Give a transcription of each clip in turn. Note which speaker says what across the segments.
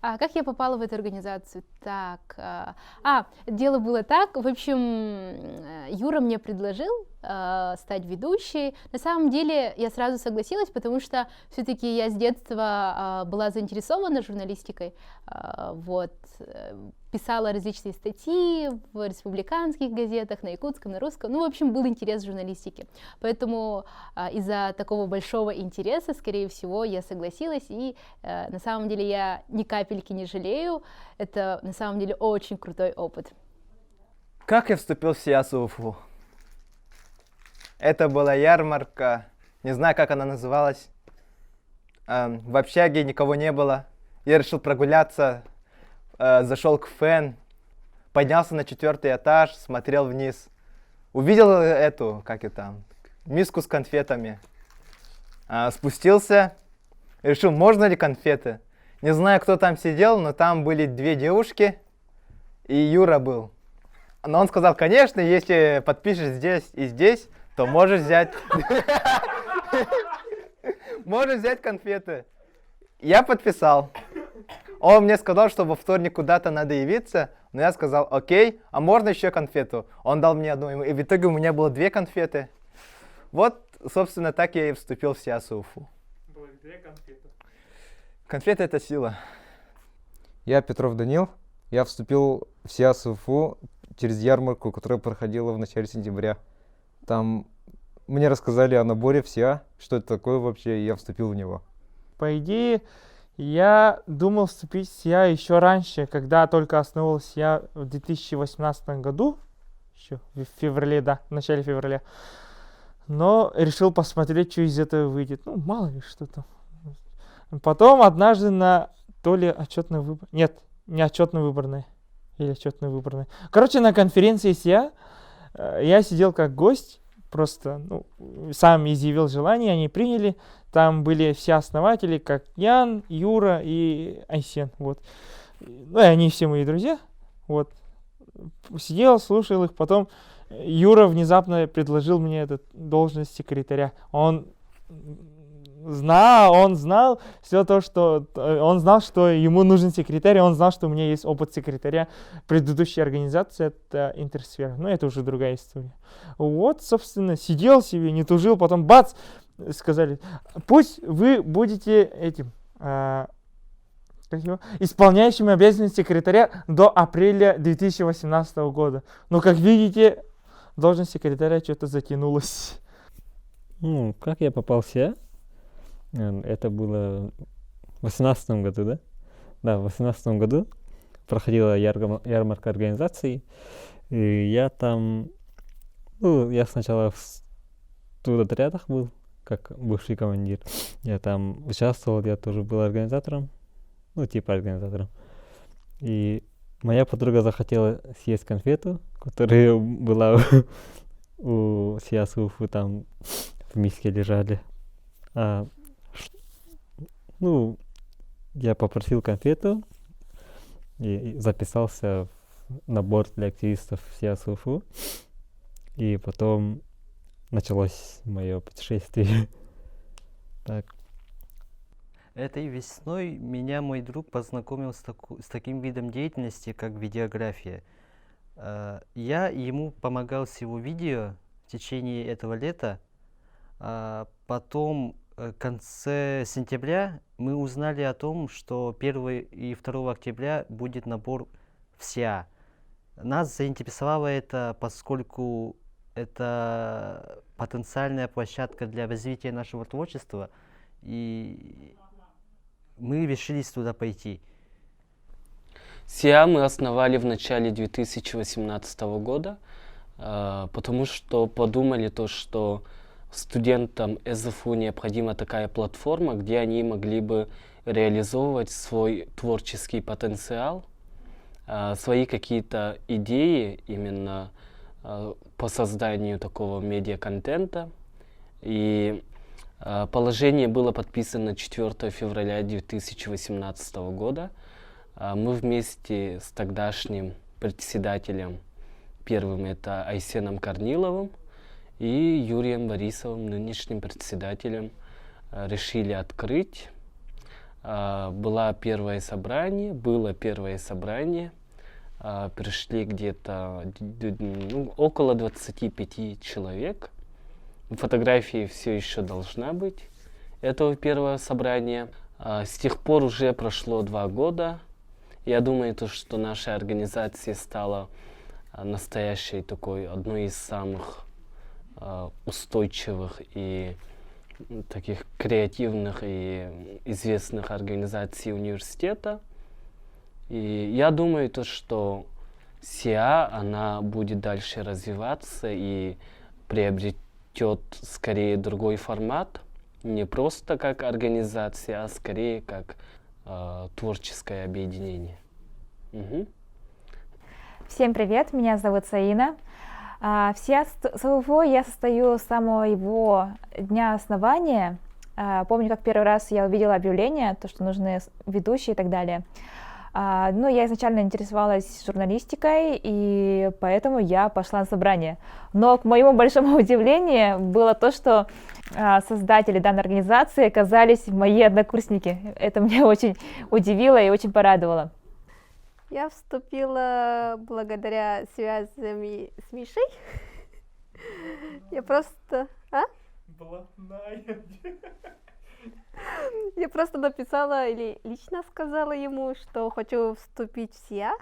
Speaker 1: Как я попала в эту организацию? Дело было так. В общем, Юра мне предложил стать ведущей. На самом деле я сразу согласилась, потому что все-таки я с детства была заинтересована журналистикой. Писала различные статьи в республиканских газетах, на якутском, на русском. В общем, был интерес к журналистике. Поэтому из-за такого большого интереса, скорее всего, я согласилась. И на самом деле я ни капельки не жалею. Это на самом деле очень крутой опыт.
Speaker 2: Как я вступил в Сиясу Уфу? Это была ярмарка, не знаю, как она называлась. В общаге никого не было. Я решил прогуляться, зашел к фэн, поднялся на 4-й этаж, смотрел вниз. Увидел эту, миску с конфетами. Спустился, решил, можно ли конфеты. Не знаю, кто там сидел, но там были 2 девушки, и Юра был. Но он сказал, конечно, если подпишешь здесь и здесь, то можешь взять... Можешь взять конфеты. Я подписал. Он мне сказал, что во вторник куда-то надо явиться, но я сказал, окей, а можно еще конфету? Он дал мне одну, и в итоге у меня было 2 конфеты. Вот, собственно, так я и вступил в Сиясу Уфу.
Speaker 3: Было 2 конфеты.
Speaker 2: Конфеты — это сила.
Speaker 4: Я Петров Данил. Я вступил в Сиясу Уфу через ярмарку, которая проходила в начале сентября. Там мне рассказали о наборе в СИА, что это такое вообще, и я вступил в него.
Speaker 3: По идее, я думал вступить в СИА еще раньше, когда только основал СИА в 2018 году, еще в феврале, в начале февраля. Но решил посмотреть, что из этого выйдет. Мало ли что-то. Потом однажды на то ли отчетно выборной, нет, не отчетно выборной, или отчетно выборной. Короче, на конференции СИА я сидел как гость, просто сам изъявил желание, они приняли. Там были все основатели, как Ян, Юра и Айсен. И они все мои друзья. Сидел, слушал их. Потом Юра внезапно предложил мне эту должность секретаря. Он знал все то, что... Он знал, что ему нужен секретарь, он знал, что у меня есть опыт секретаря предыдущей организации, это Интерсфера. Это уже другая история. Собственно, сидел себе, не тужил, потом бац, сказали, пусть вы будете исполняющим обязанности секретаря до апреля 2018 года. Как видите, должность секретаря что-то затянулась.
Speaker 5: Как я попал в СИА? Это было в 2018 году, да? Да, в 2018 году проходила ярмарка организаций, и я там, я сначала в студотрядах был, как бывший командир. Я там участвовал, я тоже был организатором, организатором. И моя подруга захотела съесть конфету, которая была у Сиясу Уфу, там в миске лежали. Я попросил конфету и записался в набор для активистов Сиясу Уфу. И потом началось мое путешествие. Так.
Speaker 6: Этой весной меня мой друг познакомил с таким видом деятельности, как видеография. Я ему помогал с его видео в течение этого лета. Потом в конце сентября мы узнали о том, что 1 и 2 октября будет набор в СИА. Нас заинтересовало это, поскольку это потенциальная площадка для развития нашего творчества, и мы решились туда пойти.
Speaker 7: СИА мы основали в начале 2018 года, потому что подумали что студентам СФУ необходима такая платформа, где они могли бы реализовывать свой творческий потенциал, свои какие-то идеи именно по созданию такого медиа-контента. И положение было подписано 4 февраля 2018 года. Мы вместе с тогдашним председателем, первым это Айсеном Корниловым, и Юрием Борисовым, нынешним председателем, решили открыть было первое собрание, пришли где-то около 25 человек. Фотографии все еще должна быть этого первого собрания. С тех пор уже прошло 2 года. Я думаю, что наша организация стала настоящей такой, одной из самых устойчивых и таких креативных и известных организаций университета. И я думаю, что СИА, она будет дальше развиваться и приобретет скорее другой формат, не просто как организация, а скорее как творческое объединение.
Speaker 8: Всем привет, меня зовут Саина. В СИА-СУФУ я состою с самого его дня основания. Помню, как первый раз я увидела объявление, то, что нужны ведущие и так далее. Ну, я изначально интересовалась журналистикой, и поэтому я пошла на собрание. Но, к моему большому удивлению, было то, что создатели данной организации оказались мои однокурсники. Это меня очень удивило и очень порадовало.
Speaker 9: Я вступила благодаря связям с Мишей. Я просто... Я просто написала или лично сказала ему, что хочу вступить в СИА.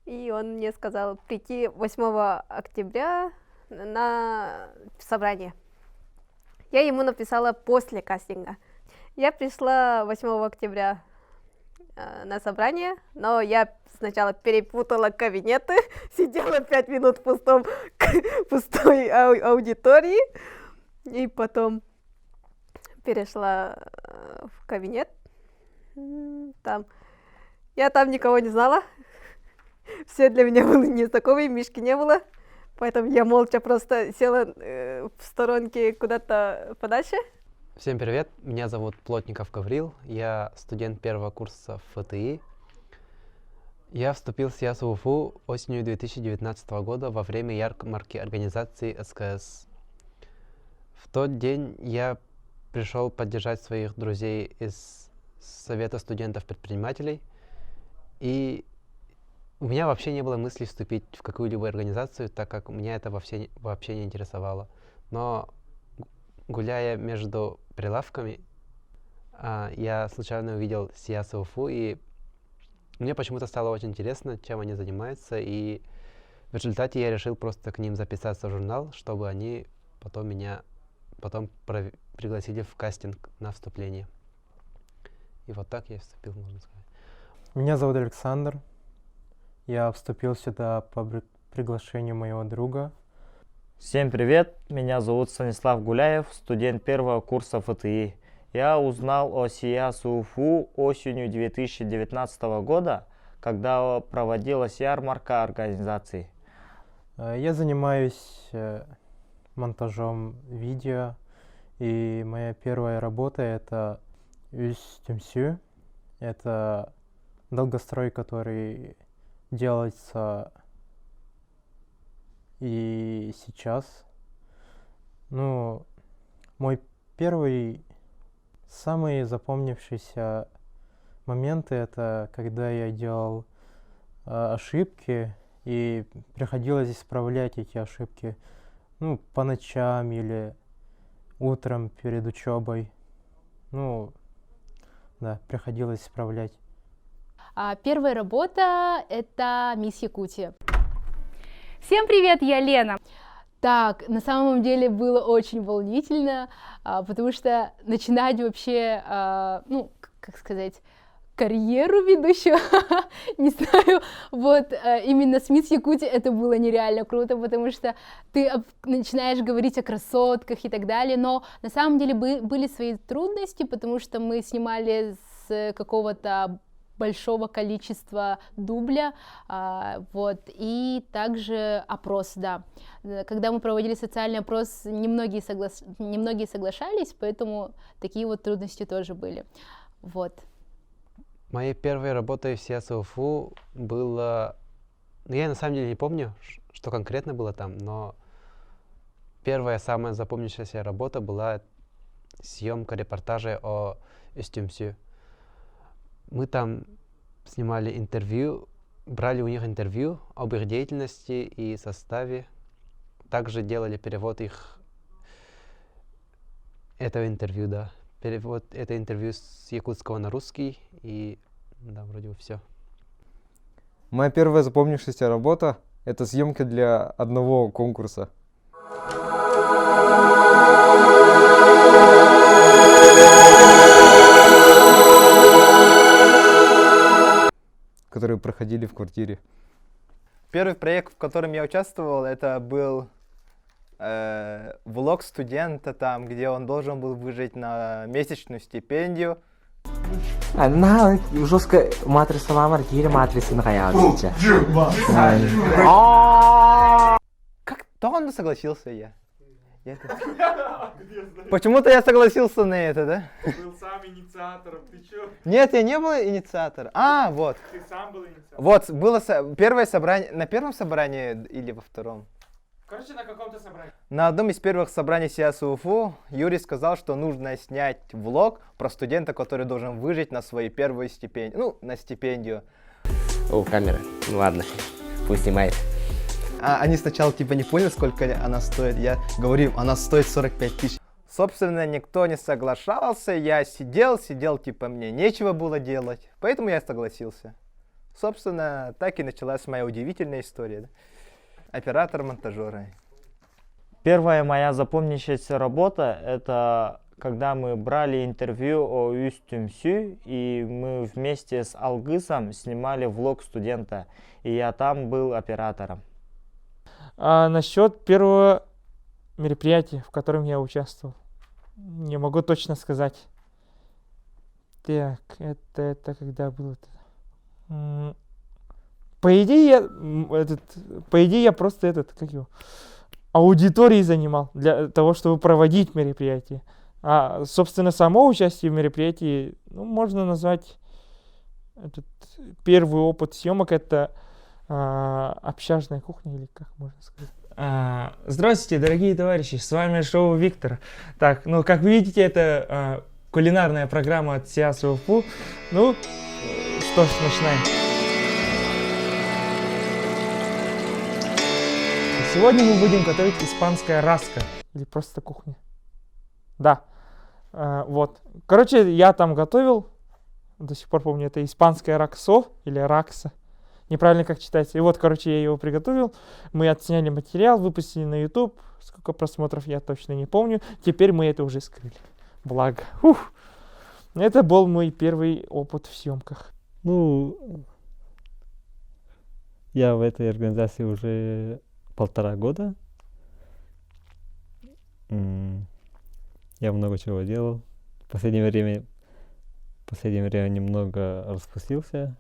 Speaker 9: И он мне сказал прийти 8 октября на собрание. Я ему написала после кастинга. Я пришла 8 октября на собрание, но я сначала перепутала кабинеты, сидела 5 минут в пустой аудитории, и потом перешла в кабинет. Я там никого не знала, все для меня были незнакомые, Мишки не было, поэтому я молча просто села в сторонке куда-то подальше.
Speaker 10: Всем привет, меня зовут Плотников Гаврил, я студент первого курса ФТИ. Я вступил в СИА-СУФУ осенью 2019 года во время ярмарки организации СКС. В тот день я пришел поддержать своих друзей из Совета студентов-предпринимателей, и у меня вообще не было мысли вступить в какую-либо организацию, так как меня это вообще не интересовало. Но гуляя между прилавками, я случайно увидел СИА-СУФУ, и мне почему-то стало очень интересно, чем они занимаются, и в результате я решил просто к ним записаться в журнал, чтобы они потом меня пригласили в кастинг на вступление. И вот так я вступил, можно сказать.
Speaker 3: Меня зовут Александр. Я вступил сюда по приглашению моего друга.
Speaker 11: Всем привет, меня зовут Станислав Гуляев, студент первого курса ФТИ. Я узнал о СИА-СУФУ осенью 2019 года, когда проводилась ярмарка организаций.
Speaker 3: Я занимаюсь монтажом видео, и моя первая работа — это ЮСТМСЮ. Это долгострой, который делается и сейчас. Ну, мой первый, самый запомнившийся моменты — это когда я делал ошибки, и приходилось исправлять эти ошибки, ну, по ночам или утром перед учебой. Ну, да, приходилось исправлять.
Speaker 1: Первая работа — это Мисс Якутия.
Speaker 12: Всем привет, я Лена.
Speaker 1: Так, на самом деле было очень волнительно, потому что начинать вообще, ну, как сказать, карьеру ведущего, не знаю, вот именно с Мисс Якутия это было нереально круто, потому что ты начинаешь говорить о красотках и так далее, но на самом деле были свои трудности, потому что мы снимали с какого-то большого количества дубля, вот, и также опрос, да. Когда мы проводили социальный опрос, немногие соглашались, поэтому такие вот трудности тоже были, вот.
Speaker 10: Моей первой работой в СИА-СУФУ было... Ну, я на самом деле не помню, что конкретно было там, но первая, самая запомнившаяся работа была съемка репортажа о ЮСТМСЮ. Мы там снимали интервью, брали у них интервью об их деятельности и составе. Также делали перевод этого интервью, да. Перевод это интервью с якутского на русский. И да, вроде бы все.
Speaker 4: Моя первая запомнившаяся работа — это съемки для одного конкурса. Которые проходили в квартире.
Speaker 2: Первый проект, в котором я участвовал, это был влог студента там, где он должен был выжить на месячную стипендию.
Speaker 13: Nah, жестко матрица ламар, кири матрица нравится.
Speaker 2: Как-то он согласился Почему-то я согласился на это, да?
Speaker 3: Был сам инициатором, ты чё?
Speaker 2: Нет, я не был инициатором. Вот.
Speaker 3: Ты сам был инициатором.
Speaker 2: Вот, было первое собрание, на первом собрании или во втором?
Speaker 3: Короче, на каком-то собрании.
Speaker 2: На одном из первых собраний СИАСУФУ Юрий сказал, что нужно снять влог про студента, который должен выжить на свою первую стипендию. Ну, на стипендию.
Speaker 13: О, камера. Ну ладно, пусть снимает.
Speaker 2: Они сначала типа не поняли, сколько она стоит. Я говорю, она стоит 45 тысяч. Собственно, никто не соглашался. Я сидел, типа мне нечего было делать. Поэтому я согласился. Собственно, так и началась моя удивительная история. Да? Оператор-монтажера.
Speaker 11: Первая моя запомнившаяся работа — это когда мы брали интервью о Юстюмсю, и мы вместе с Алгызом снимали влог студента, и я там был оператором.
Speaker 3: А насчет первого мероприятия, в котором я участвовал, не могу точно сказать. Так, это когда было-то? По идее, я просто аудитории занимал для того, чтобы проводить мероприятие. А, собственно, само участие в мероприятии, можно назвать первый опыт съемок, это общажная кухня, или как можно сказать. Здравствуйте, дорогие товарищи, с вами шоу Виктор. Так, как вы видите, это кулинарная программа от СИАСУФУ. Что ж, начинаем. Сегодня мы будем готовить испанская раска, или просто кухня. Да, вот. Короче, я там готовил, до сих пор помню, это испанская раксо, или ракса. Неправильно как читается. И вот, короче, я его приготовил. Мы отсняли материал, выпустили на YouTube. Сколько просмотров, я точно не помню. Теперь мы это уже скрыли. Благо. Это был мой первый опыт в съемках.
Speaker 5: Я в этой организации уже 1,5 года. Я много чего делал. В последнее время немного распустился.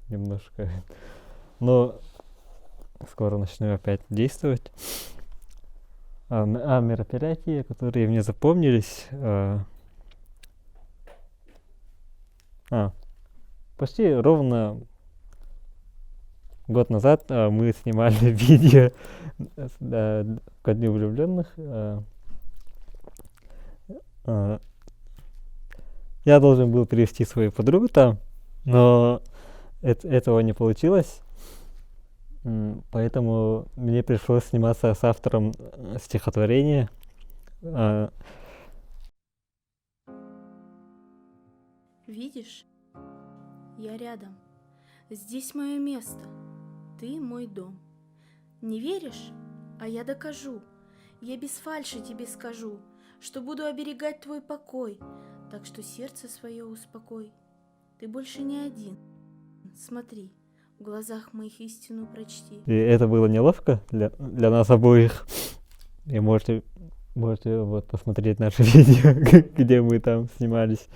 Speaker 5: Немножко. Но скоро начну опять действовать. Мероприятия, которые мне запомнились. Почти ровно год назад мы снимали видео ко Дню влюбленных. Я должен был привести свою подругу там, но этого не получилось, поэтому мне пришлось сниматься с автором стихотворения.
Speaker 14: Видишь, я рядом, здесь мое место, ты мой дом. Не веришь? А я докажу, я без фальши тебе скажу, что буду оберегать твой покой, так что сердце свое успокой. Ты больше не один. Смотри, в глазах моих истину прочти.
Speaker 5: И это было неловко для нас обоих. И можете вот посмотреть наше видео, где мы там снимались.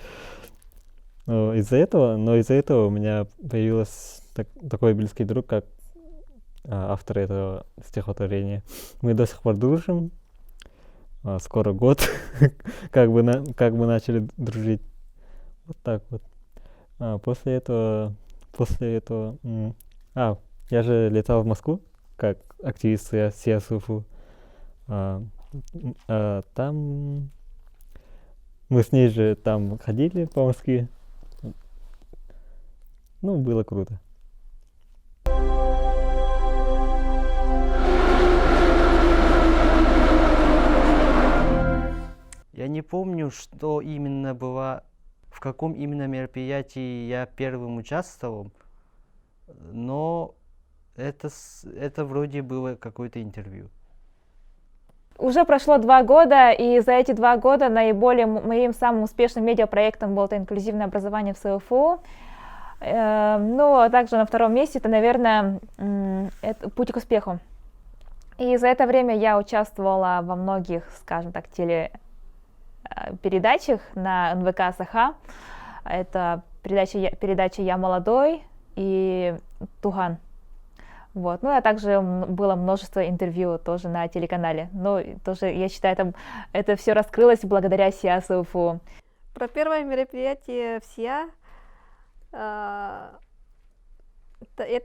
Speaker 5: Но из-за этого у меня появился такой близкий друг, как автор этого стихотворения. Мы до сих пор дружим. Скоро год, как бы начали дружить. Вот так вот. После этого, я же летал в Москву как активист СИАСУФУ. Там мы с ней же там ходили по Москве. Ну, было круто.
Speaker 6: Я не помню, что именно было, в каком именно мероприятии я первым участвовал, но это вроде было какое-то интервью.
Speaker 8: Уже прошло 2 года, и за эти 2 года моим самым успешным медиапроектом было это инклюзивное образование в СФУ. Ну, а также на 2-м месте это, наверное, это путь к успеху. И за это время я участвовала во многих, скажем так, телепередачах на НВК СХ. Это передача «Я молодой» и «Туган». Вот. Ну, а также было множество интервью тоже на телеканале. Но тоже, я считаю, это все раскрылось благодаря СИА СФУ.
Speaker 9: Про первое мероприятие в СИА, это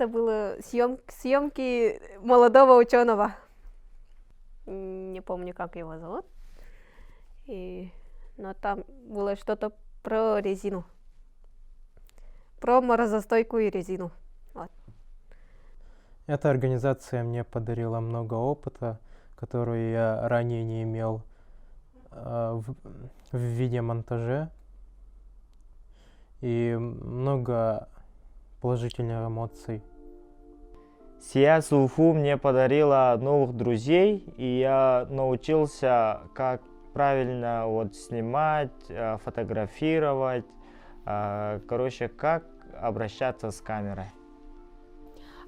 Speaker 9: было съемки молодого ученого. Не помню, как его зовут. Но там было что-то про резину. Про морозостойкую резину. Вот.
Speaker 3: Эта организация мне подарила много опыта, который я ранее не имел в видеомонтаже. И много положительных эмоций.
Speaker 11: СИА СУФУ мне подарила новых друзей, и я научился, как правильно вот снимать, фотографировать, короче, как обращаться с камерой.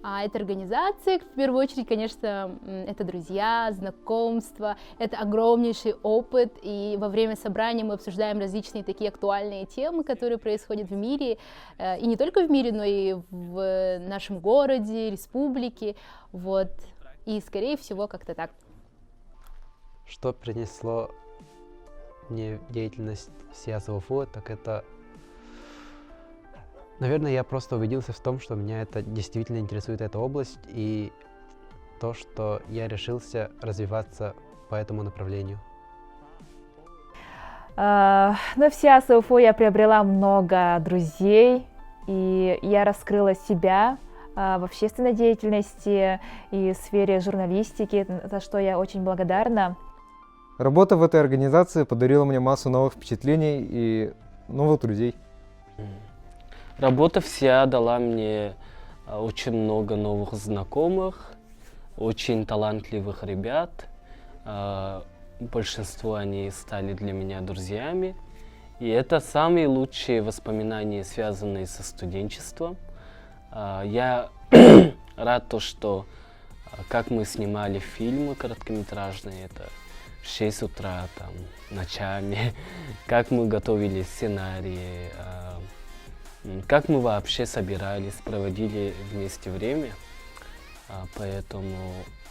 Speaker 1: А эта организация, в первую очередь, конечно, это друзья, знакомства, это огромнейший опыт, и во время собрания мы обсуждаем различные такие актуальные темы, которые происходят в мире, и не только в мире, но и в нашем городе, республике, вот, и, скорее всего, как-то так.
Speaker 10: Что принесло мне деятельность СИА СФУ, так это... Наверное, я просто убедился в том, что меня это действительно интересует, эта область, и то, что я решился развиваться по этому направлению.
Speaker 8: Но в СИА СФУ я приобрела много друзей, и я раскрыла себя в общественной деятельности и в сфере журналистики, за что я очень благодарна.
Speaker 4: Работа в этой организации подарила мне массу новых впечатлений и новых друзей.
Speaker 7: Работа в СИА дала мне очень много новых знакомых, очень талантливых ребят. Большинство они стали для меня друзьями. И это самые лучшие воспоминания, связанные со студенчеством. Я рад то, что как мы снимали фильмы короткометражные, это в 6 утра, там, ночами, как мы готовили сценарии, как мы вообще собирались, проводили вместе время. Поэтому,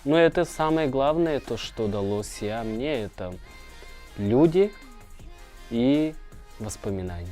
Speaker 7: ну, это самое главное, то, что дало СИА мне, это люди и воспоминания.